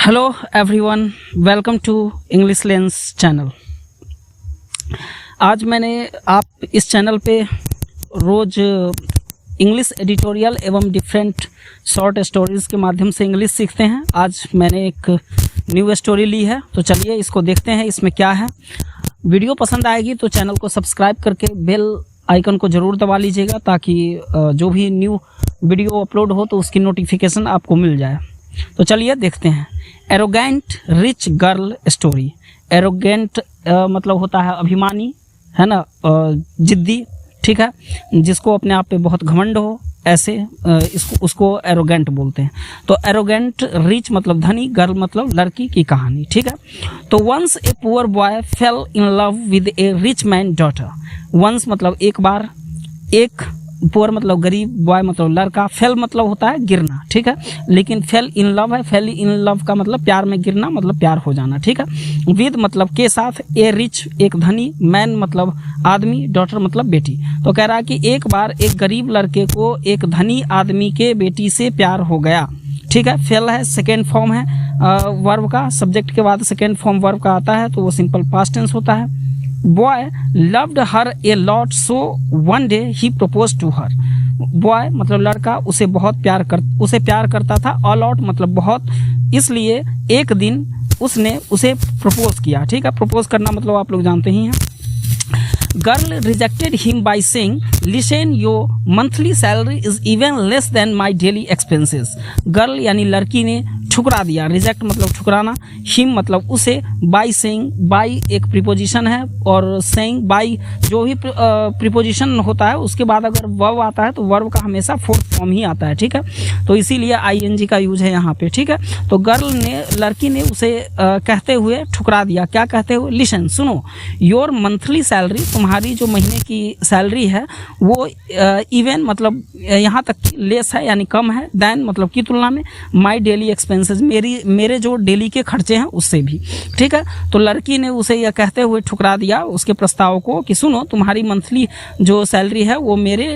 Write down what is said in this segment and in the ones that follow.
Hello everyone, welcome to English lens channel. आज मैंने आप इस चैनल पे रोज़ इंग्लिश एडिटोरियल एवं डिफरेंट शॉर्ट स्टोरीज़ के माध्यम से इंग्लिश सीखते हैं। आज मैंने एक न्यू स्टोरी ली है, तो चलिए इसको देखते हैं इसमें क्या है। वीडियो पसंद आएगी तो चैनल को सब्सक्राइब करके बेल आइकन को ज़रूर दबा लीजिएगा, ताकि जो भी न्यू वीडियो अपलोड हो तो उसकी नोटिफिकेशन आपको मिल जाए। तो चलिए देखते हैं। Arrogant rich girl story. Arrogant मतलब होता है अभिमानी, है ना, जिद्दी, ठीक है, जिसको अपने आप पे बहुत घमंड हो, ऐसे उसको एरोगेंट बोलते हैं। तो एरोगेंट रिच मतलब धनी, गर्ल मतलब लड़की की कहानी, ठीक है। तो once a poor boy fell in love with a rich man daughter. Once मतलब एक बार, एक पुअर मतलब गरीब, बॉय मतलब लड़का, फेल मतलब होता है गिरना, ठीक है। लेकिन फेल इन लव है, फेल इन लव का मतलब प्यार में गिरना, मतलब प्यार हो जाना, ठीक है। विद मतलब के साथ, ए रिच एक धनी, मैन मतलब आदमी, डॉटर मतलब बेटी। तो कह रहा है कि एक बार एक गरीब लड़के को एक धनी आदमी के बेटी से प्यार हो गया, ठीक है। फेल है, सेकेंड फॉर्म है वर्ब का, सब्जेक्ट के बाद सेकेंड फॉर्म वर्ब का आता है, तो वो सिंपल पास्ट टेंस होता है। Boy loved her a lot, so one day he proposed to her. Boy मतलब लड़का, उसे प्यार करता था। A lot मतलब बहुत, इसलिए एक दिन उसने उसे प्रपोज किया, ठीक है। प्रपोज करना मतलब आप लोग जानते ही हैं। Girl rejected him by saying, "Listen, your monthly salary is even less than my daily expenses." Girl यानी लड़की ने ठुकरा दिया, रिजेक्ट मतलब ठुकराना, हिम मतलब उसे, बाई सेइंग, बाई एक प्रीपोजिशन है, और सेइंग बाई जो भी प्रीपोजिशन होता है उसके बाद अगर वर्ब आता है तो वर्ब का हमेशा फोर्थ फॉर्म ही आता है, ठीक है। तो इसीलिए आईएनजी का यूज है यहाँ पे, ठीक है। तो गर्ल ने, लड़की ने उसे कहते हुए ठुकरा दिया। क्या कहते हुए? लिसन, सुनो, योर मंथली सैलरी, तुम्हारी जो महीने की सैलरी है वो इवन मतलब यहाँ तक कि लेस है यानी कम है, देन मतलब की तुलना में, माई डेली एक्सपेंसेस मेरे जो डेली के खर्चे हैं उससे भी, ठीक है। तो लड़की ने उसे यह कहते हुए ठुकरा दिया उसके प्रस्ताव को कि सुनो, तुम्हारी मंथली जो सैलरी है वो मेरे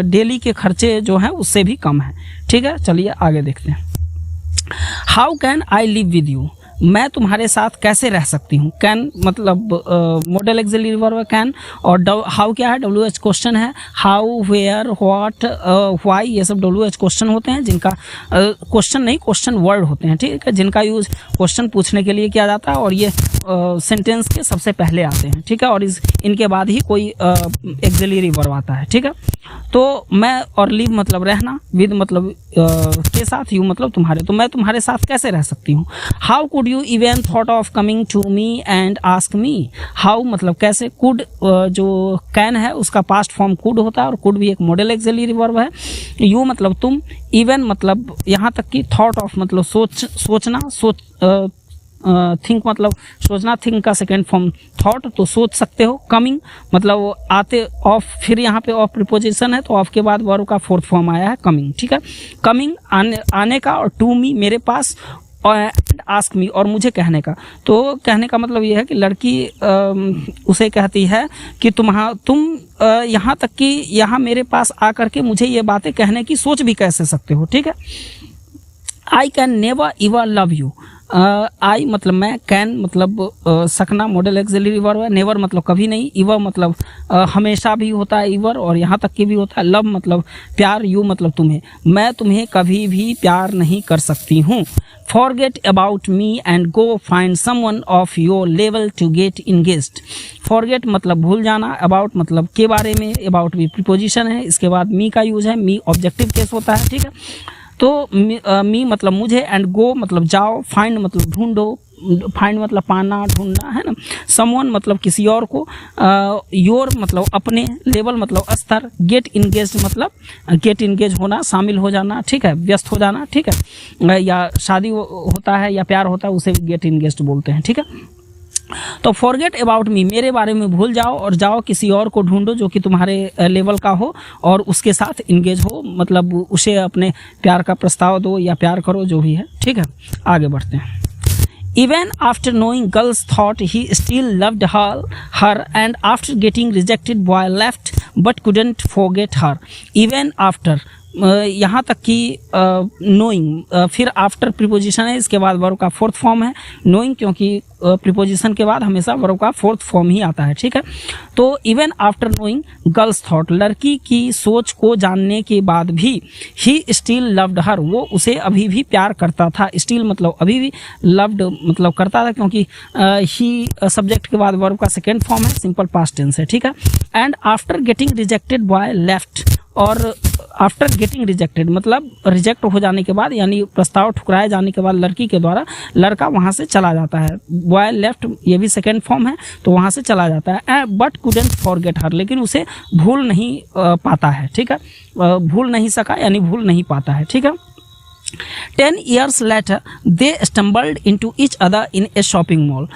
डेली के खर्चे जो हैं उससे भी कम है, ठीक है। चलिए आगे देखते हैं। How can I live with you, मैं तुम्हारे साथ कैसे रह सकती हूँ। कैन मतलब मॉडल एक्सिलरी वर्ब है कैन, और हाउ क्या है? WH क्वेश्चन है। हाउ, वेयर, व्हाट, व्हाई, ये सब WH क्वेश्चन होते हैं, जिनका क्वेश्चन नहीं, क्वेश्चन वर्ड होते हैं, ठीक है, जिनका यूज क्वेश्चन पूछने के लिए किया जाता है, और ये सेंटेंस के सबसे पहले आते हैं, ठीक है, और इनके बाद ही कोई एक्सिलरी वर्ब आता है, ठीक है। तो मैं, और लिव मतलब रहना, विद मतलब के साथ, यू मतलब तुम्हारे, तो मैं तुम्हारे साथ कैसे रह सकती हूँ। How could you even thought of coming to me and ask me. How मतलब कैसे, कुड जो कैन है उसका पास्ट फॉर्म कुड होता है, और कुड भी एक मॉडल एक्सिलरी वर्ब है। यू मतलब तुम, इवन मतलब यहाँ तक कि थॉट ऑफ मतलब सोचना, थिंक मतलब सोचना, थिंक का सेकेंड फॉर्म थॉट, तो सोच सकते हो। कमिंग मतलब आते, ऑफ, फिर यहाँ पे ऑफ प्रीपोजिशन है तो ऑफ के बाद वर्ब का फोर्थ फॉर्म आया है कमिंग, ठीक है। कमिंग आने का, और टू मी मेरे पास, और आस्क मी और मुझे कहने का। तो कहने का मतलब ये है कि लड़की उसे कहती है कि तुम यहाँ तक कि यहाँ मेरे पास आकर के मुझे ये बातें कहने की सोच भी कैसे सकते हो, ठीक है। I can never ever love you. I मतलब मैं, कैन मतलब सकना, मॉडल एक्सिलरी वर्ब है, नेवर मतलब कभी नहीं, इवर मतलब हमेशा भी होता है इवर, और यहाँ तक कि भी होता है। लव मतलब प्यार, यू मतलब तुम्हें, मैं तुम्हें कभी भी प्यार नहीं कर सकती हूँ। Forget about me and go find someone of your level to get engaged. Forget मतलब भूल जाना, about मतलब के बारे में, about भी प्रीपोजिशन है, इसके बाद me का यूज है, me ऑब्जेक्टिव केस होता है, ठीक है। तो मी मतलब मुझे, एंड गो मतलब जाओ, फाइंड मतलब ढूंढो, फाइंड मतलब पाना, ढूंढना, है ना। समवन मतलब किसी और को, योर मतलब अपने, लेवल मतलब स्तर, गेट इंगेज मतलब गेट इंगेज होना, शामिल हो जाना, ठीक है, व्यस्त हो जाना, ठीक है, या शादी होता है या प्यार होता है उसे गेट इंगेज बोलते हैं, ठीक है। तो फॉरगेट अबाउट मी, मेरे बारे में भूल जाओ और जाओ किसी और को ढूंढो जो कि तुम्हारे लेवल का हो और उसके साथ इंगेज हो, मतलब उसे अपने प्यार का प्रस्ताव दो या प्यार करो, जो भी है, ठीक है। आगे बढ़ते हैं। Even after knowing girls thought he still loved her and after getting rejected boy left but couldn't forget her. Even after यहाँ तक कि नोइंग, फिर आफ्टर प्रीपोजिशन है, इसके बाद वर्ब का फोर्थ फॉर्म है नोइंग, क्योंकि प्रीपोजिशन के बाद हमेशा वर्ब का फोर्थ फॉर्म ही आता है, ठीक है। तो even after knowing girls thought, लड़की की सोच को जानने के बाद भी ही स्टिल लव्ड हर, वो उसे अभी भी प्यार करता था। स्टिल मतलब अभी भी, लव्ड मतलब करता था, क्योंकि ही सब्जेक्ट के बाद वर्ब का सेकेंड फॉर्म है, सिंपल पास्ट टेंस है, ठीक है। And after getting rejected boy left, और आफ्टर गेटिंग रिजेक्टेड मतलब रिजेक्ट हो जाने के बाद, यानी प्रस्ताव ठुकराए जाने के बाद लड़की के द्वारा लड़का वहाँ से चला जाता है। बॉय लेफ्ट ये भी सेकेंड फॉर्म है, तो वहाँ से चला जाता है। बट कुडेंट फॉरगेट हर, लेकिन उसे भूल नहीं पाता है, ठीक है। भूल नहीं सका यानी भूल नहीं पाता है, ठीक है। 10 years later they stumbled into each other in a shopping mall.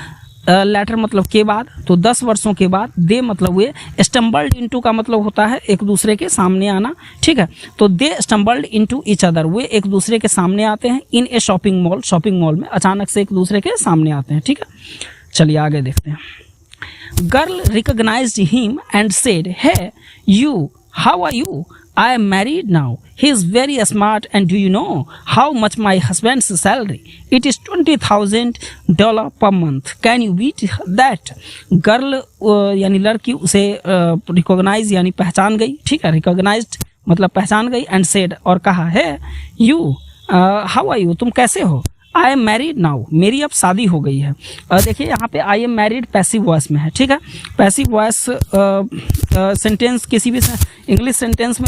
Later मतलब के बाद, तो 10 वर्षों के बाद दे मतलब वे, स्टम्बल्ड इनटू का मतलब होता है एक दूसरे के सामने आना, ठीक है। तो दे स्टम्बल्ड इनटू ईच अदर, वे एक दूसरे के सामने आते हैं। इन ए शॉपिंग मॉल, शॉपिंग मॉल में अचानक से एक दूसरे के सामने आते हैं, ठीक है। चलिए आगे देखते हैं। Girl recognised him and said, hey you, how are you? I am married now. He is very smart, and do you know how much my husband's salary? It is $20,000 per month. Can you beat that? Girl यानी लड़की उसे recognize यानी पहचान गई, ठीक है। recognized मतलब पहचान गई, and said और कहा है, you how are you? तुम कैसे हो? आई एम मैरिड नाउ, मेरी अब शादी हो गई है। देखिए यहाँ पे I am married passive voice में है, ठीक है। पैसिव वॉइस सेंटेंस किसी भी इंग्लिश सेंटेंस में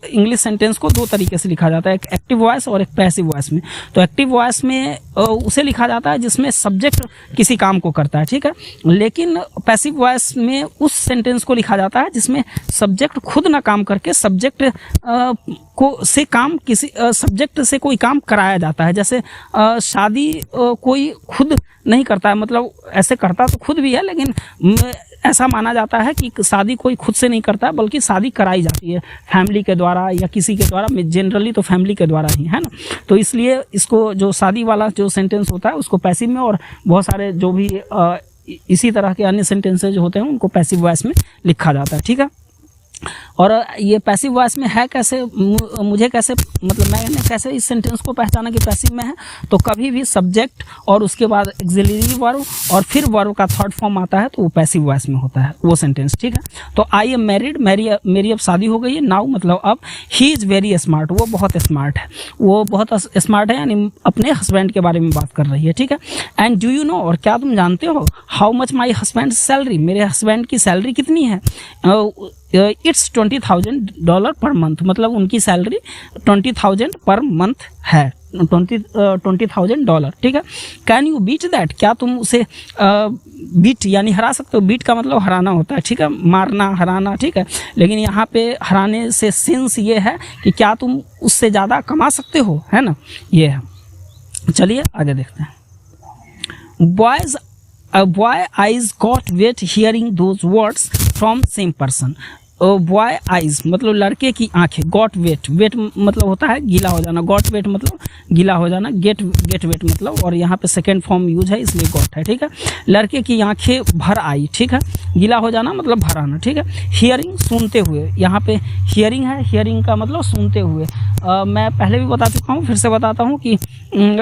इंग्लिश सेंटेंस को दो तरीके से लिखा जाता है, एक एक्टिव वॉइस और एक पैसिव वॉइस में। तो एक्टिव वॉइस में उसे लिखा जाता है जिसमें सब्जेक्ट किसी काम को करता है, ठीक है। लेकिन पैसिव वॉइस में उस सेंटेंस को लिखा जाता है जिसमें सब्जेक्ट खुद ना काम करके सब्जेक्ट से काम किसी सब्जेक्ट से कोई काम कराया जाता है। जैसे शादी कोई खुद नहीं करता है, मतलब ऐसे करता तो खुद भी है, लेकिन ऐसा माना जाता है कि शादी कोई खुद से नहीं करता है, बल्कि शादी कराई जाती है फैमिली के द्वारा या किसी के द्वारा, जनरली तो फैमिली के द्वारा ही, है ना। तो इसलिए इसको जो शादी वाला जो सेंटेंस होता है उसको पैसिव में, और बहुत सारे जो भी इसी तरह के अन्य सेंटेंसेज होते हैं उनको पैसिव वॉइस में लिखा जाता है, ठीक है। और ये पैसिव वॉइस में है कैसे, मुझे कैसे, मतलब मैंने कैसे इस सेंटेंस को पहचाना कि पैसिव में है, तो कभी भी सब्जेक्ट और उसके बाद एक्सिलरी वर्ब और फिर वर्ब का थर्ड फॉर्म आता है तो वो पैसिव वॉइस में होता है वो सेंटेंस, ठीक है। तो आई एम मैरिड, मेरी अब शादी हो गई है। नाउ मतलब अब, ही इज़ वेरी स्मार्ट, वो बहुत स्मार्ट है, वो बहुत स्मार्ट है, यानी अपने हस्बैंड के बारे में बात कर रही है, ठीक है। एंड डू यू नो, और क्या तुम जानते हो, how much my husband salary, मेरे हस्बैंड की सैलरी कितनी है। इट्स $20,000 पर मंथ, मतलब उनकी सैलरी 20,000 पर मंथ है, $20,000, ठीक है। कैन यू बीट दैट, क्या तुम उसे बीट यानी हरा सकते हो। बीट का मतलब हराना होता है, ठीक है, मारना, हराना, ठीक है। लेकिन यहाँ पे हराने से सेंस ये है कि क्या तुम उससे ज़्यादा कमा सकते हो, है ना, ये है। चलिए आगे देखते हैं। Boy eyes got wet hearing those words from same person. Boy eyes मतलब लड़के की आंखें, गॉट वेट, वेट मतलब होता है गीला हो जाना, गॉट वेट मतलब गीला हो जाना, गेट वेट मतलब, और यहाँ पे सेकेंड फॉर्म यूज है इसलिए गॉट है, ठीक है। लड़के की आंखें भर आई, ठीक है, गीला हो जाना मतलब भर आना, ठीक है। हियरिंग सुनते हुए, यहाँ पे हियरिंग है, हियरिंग का मतलब सुनते हुए। मैं पहले भी बता चुका हूँ, फिर से बताता हूँ कि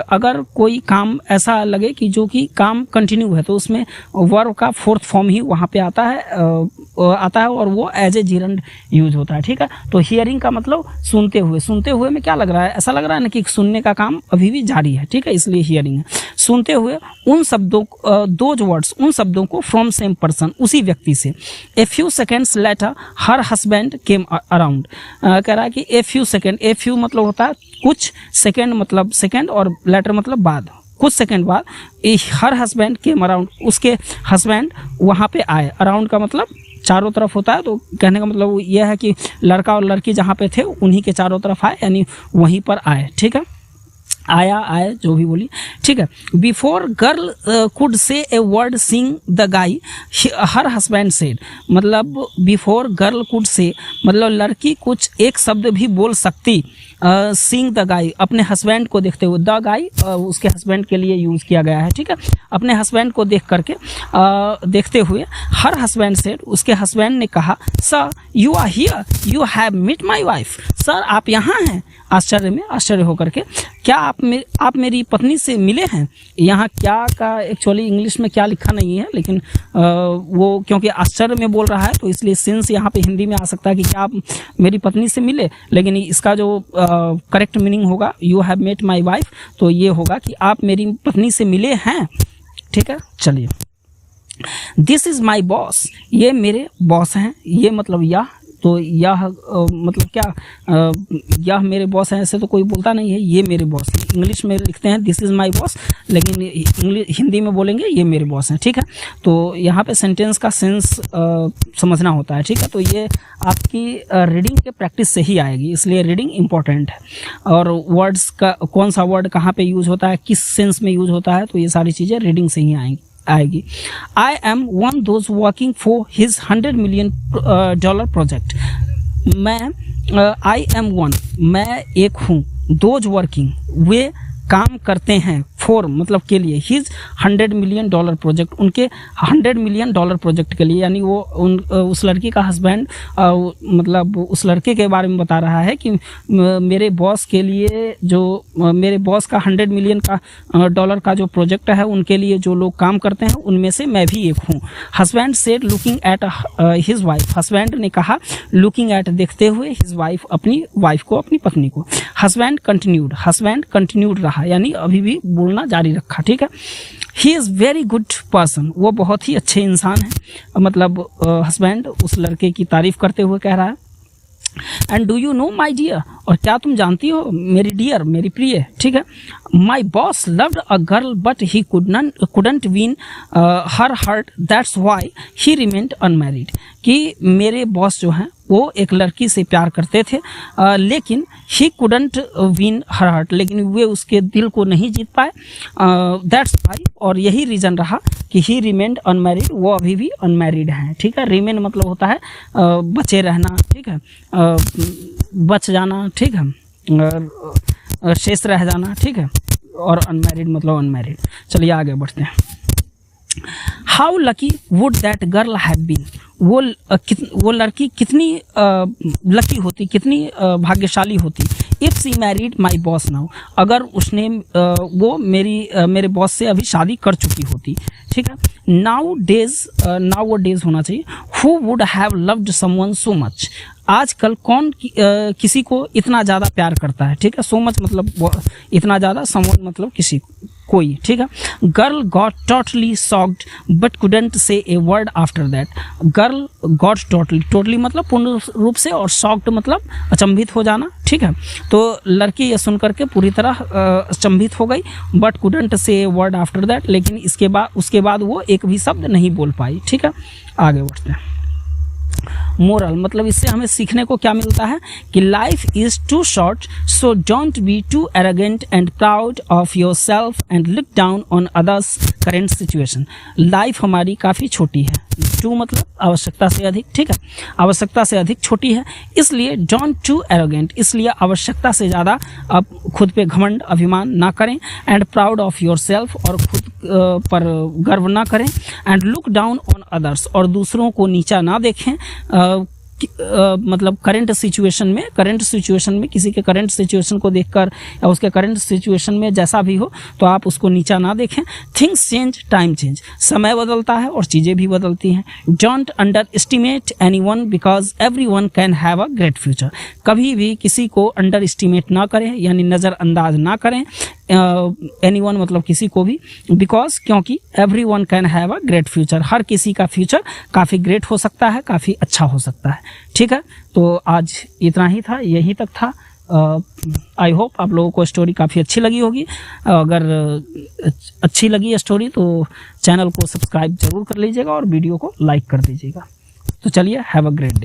अगर कोई काम ऐसा लगे कि जो कि काम कंटिन्यू है तो उसमें वर्ब का फोर्थ फॉर्म ही वहाँ पे आता है और वो एज ए जीरंड यूज होता है, ठीक है। तो हियरिंग का मतलब सुनते हुए, सुनते हुए में क्या लग रहा है, ऐसा लग रहा है ना कि सुनने का काम अभी भी जारी है, ठीक है, इसलिए हियरिंग है। सुनते हुए उन शब्दों, दोज वर्ड्स, उन शब्दों को फ्रॉम सेम पर्सन, उसी व्यक्ति से। A few seconds later her husband came around, कह रहा है कि a few second, a few मतलब होता है कुछ, सेकेंड मतलब सेकेंड, और लेटर मतलब बाद, कुछ सेकंड बाद हर हस्बैंड केम अराउंड, उसके हस्बैंड वहाँ पे आए। अराउंड का मतलब चारों तरफ होता है, तो कहने का मतलब यह है कि लड़का और लड़की जहाँ पे थे उन्हीं के चारों तरफ आए, यानी वहीं पर आए, ठीक है। आए जो भी बोली, ठीक है। बिफोर गर्ल कुड से a word seeing the guy her husband said, मतलब बिफोर गर्ल कुड से मतलब लड़की कुछ एक शब्द भी बोल सकती सीइंग द गाय, अपने हस्बैंड को देखते हुए, द गाय उसके हस्बैंड के लिए यूज़ किया गया है, ठीक है। अपने हस्बैंड को देख करके देखते हुए हर हस्बैंड सेड, उसके हस्बैंड ने कहा, sir you are here, you have meet my wife, sir आप यहाँ हैं। आश्चर्य होकर के, क्या आप मेरी पत्नी से मिले हैं। यहाँ क्या का एक्चुअली इंग्लिश में क्या लिखा नहीं है, लेकिन वो क्योंकि आश्चर्य में बोल रहा है तो इसलिए सिंस यहाँ पे हिंदी में आ सकता है कि क्या आप मेरी पत्नी से मिले, लेकिन इसका जो करेक्ट मीनिंग होगा you have met my wife, तो ये होगा कि आप मेरी पत्नी से मिले हैं, ठीक है। चलिए, दिस इज़ माई बॉस, ये मेरे बॉस हैं, ये मतलब यह, तो यह मतलब क्या, यह मेरे बॉस हैं ऐसे तो कोई बोलता नहीं है, ये मेरे बॉस हैं। इंग्लिश में लिखते हैं दिस इज़ माई बॉस, लेकिन हिंदी में बोलेंगे ये मेरे बॉस हैं, ठीक है। तो यहाँ पे सेंटेंस का सेंस समझना होता है, ठीक है। तो ये आपकी रीडिंग के प्रैक्टिस से ही आएगी, इसलिए रीडिंग इम्पॉर्टेंट है। और वर्ड्स का कौन सा वर्ड कहाँ पे यूज़ होता है, किस सेंस में यूज़ होता है, तो ये सारी चीज़ें रीडिंग से ही आएगी। I am one those working for his $100 million project. I am one, मैं एक हूँ, those working, वे काम करते हैं, फॉर मतलब के लिए, हिज $100 मिलियन प्रोजेक्ट, उनके $100 मिलियन प्रोजेक्ट के लिए, यानी वो उस लड़की का हस्बैंड मतलब उस लड़के के बारे में बता रहा है कि मेरे बॉस के लिए, जो मेरे बॉस का $100 मिलियन का जो प्रोजेक्ट है, उनके लिए जो लोग काम करते हैं उनमें से मैं भी एक हूँ। Husband said looking at his wife, husband ने कहा लुकिंग एट देखते हुए, हिज वाइफ अपनी वाइफ को, अपनी पत्नी को। हस्बैंड कंटिन्यूड रहा, यानी अभी भी बोलना जारी रखा, ठीक है। He is very good person, वो बहुत ही अच्छे इंसान हैं, मतलब हस्बैंड उस लड़के की तारीफ करते हुए कह रहा है। And do you know my dear, और क्या तुम जानती हो मेरी डियर, मेरी प्रिय, ठीक है। My boss loved a girl but he couldn't win her heart, that's why he remained unmarried, कि मेरे बॉस जो हैं वो एक लड़की से प्यार करते थे, लेकिन he couldn't win her heart, लेकिन वे उसके दिल को नहीं जीत पाए, दैट्स वाई, और यही रीज़न रहा कि ही रिमेन्ड अनमैरिड, वो अभी भी अनमैरिड हैं, ठीक है। रिमेन मतलब होता है बचे रहना, ठीक है, बच जाना, ठीक है, शेष रह जाना, ठीक है, और अनमैरिड मतलब अनमैरिड। चलिए आगे बढ़ते हैं। How lucky would that girl have been, वो लड़की कितनी लकी होती, कितनी भाग्यशाली होती, if she married my boss now, अगर उसने वो मेरे बॉस से अभी शादी कर चुकी होती, ठीक है। नाउ वो डेज होना चाहिए। Who would have loved someone so much, आजकल कौन किसी को इतना ज़्यादा प्यार करता है, ठीक है। सो मच मतलब इतना ज़्यादा, समवन मतलब किसी कोई, ठीक है। Girl got totally shocked but couldn't say a word after that, girl got totally मतलब पूर्ण रूप से, और शॉक्ड मतलब अचंभित हो जाना, ठीक है। तो लड़की ये सुन करके पूरी तरह अचंभित हो गई, but couldn't say a word after that, लेकिन उसके बाद वो एक भी शब्द नहीं बोल पाई, ठीक है। आगे बढ़ते हैं। मोरल मतलब इससे हमें सीखने को क्या मिलता है कि life is too short, so don't be too arrogant and proud of your self and look down on others current situation. Life हमारी काफ़ी छोटी है, टू मतलब आवश्यकता से अधिक, ठीक है, आवश्यकता से अधिक छोटी है, इसलिए डोंट टू एरोगेंट, इसलिए आवश्यकता से ज़्यादा आप खुद पे घमंड अभिमान ना करें, and proud of your self, और खुद पर गर्व ना करें, and look down on others, और दूसरों को नीचा ना देखें, मतलब करंट सिचुएशन में किसी के करंट सिचुएशन को देखकर या उसके करंट सिचुएशन में जैसा भी हो तो आप उसको नीचा ना देखें। थिंग्स चेंज, टाइम चेंज, समय बदलता है और चीज़ें भी बदलती हैं। Don't under estimate anyone because everyone can have a great future, कभी भी किसी को अंडर एस्टिमेट ना करें, यानी नज़रअंदाज ना करें, एनीवन मतलब किसी को भी, बिकॉज क्योंकि everyone can have a great future, हर किसी का फ्यूचर काफ़ी ग्रेट हो सकता है, काफ़ी अच्छा हो सकता है, ठीक है। तो आज इतना ही था, यहीं तक था। आई होप आप लोगों को स्टोरी काफ़ी अच्छी लगी होगी। अगर अच्छी लगी स्टोरी तो चैनल को सब्सक्राइब जरूर कर लीजिएगा और वीडियो को लाइक कर दीजिएगा। तो चलिए, हैव अ ग्रेट डे।